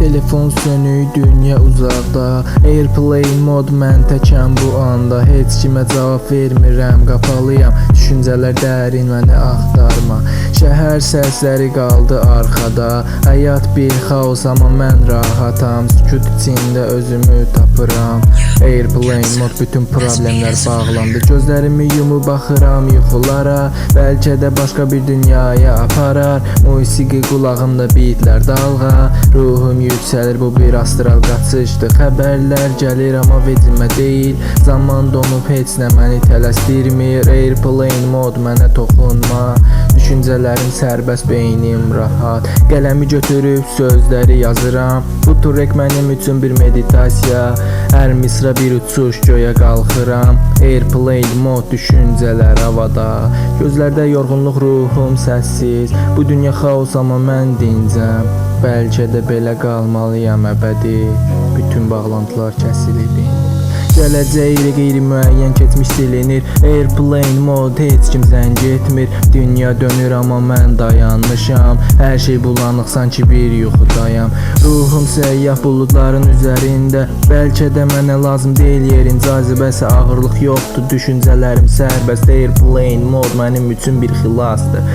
Telefon sönük, dünya uzaqda. Airplane mod, mən təkəm bu anda. Heç kimə cavab vermirəm, qapalıyam. Düşüncələr dərin, məni axtarma. Şəhər səsləri qaldı arxada. Həyat bir xaos, amma mən rahatam. Sükut içində özümü tapıram. Airplane mod, bütün problemlər bağlandı. Gözlərimi yumub baxıram yuxulara. Bəlkə də başqa bir dünyaya aparar. Musiqi qulağımda, beatlər dalğa. Ruhum yüksəlir, bu bir astral qaçışdır. Xəbərlər gəlir, amma vecimə deyil. Zaman donub, heç nə məni tələsdirmir. Airplane mod, mənə toxunma. Düşüncələrim sərbəst, beynim rahat. Qələmi götürüb sözləri yazıram. Bu turek mənim üçün bir meditasiya. Hər misra bir uçuş, göyə qalxıram. Airplane mod, düşüncələr havada. Gözlərdə yorğunluq, ruhum səssiz. Bu dünya xaos, amma mən dincəm. Bəlkə də belə qalmalıyam əbədi. Bütün bağlantılar kəsilib. Gələcəyi qeyri-müəyyən keçmiş silinir. Airplane mod, heç kim zəng etmir. Dünya dönür, amma mən dayanmışam. Hər şey bulanıq, sanki bir yuxudayam. Ruhum səyyah buludların üzərində. Bəlkə də mənə lazım deyil yerin cazibəsi. Ağırlıq yoxdur, düşüncələrim sərbəst. Airplane mod mənim üçün bir xilasdır.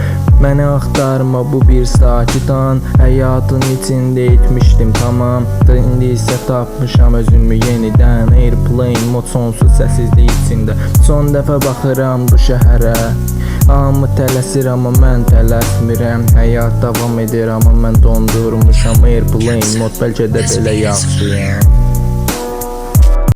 Məni axtarma, bu bir sakit an. Həyatın içində etmişdim tamam. İndi isə tapmışam özümü yenidən. Airplane mod, sonsuz səssizlik içində. Son dəfə baxıram bu şəhərə. Hamı tələsir, amma mən tələsmirəm. Həyat davam edir, amma mən dondurmuşam. Airplane mod, bəlkə də belə yaxşıyam.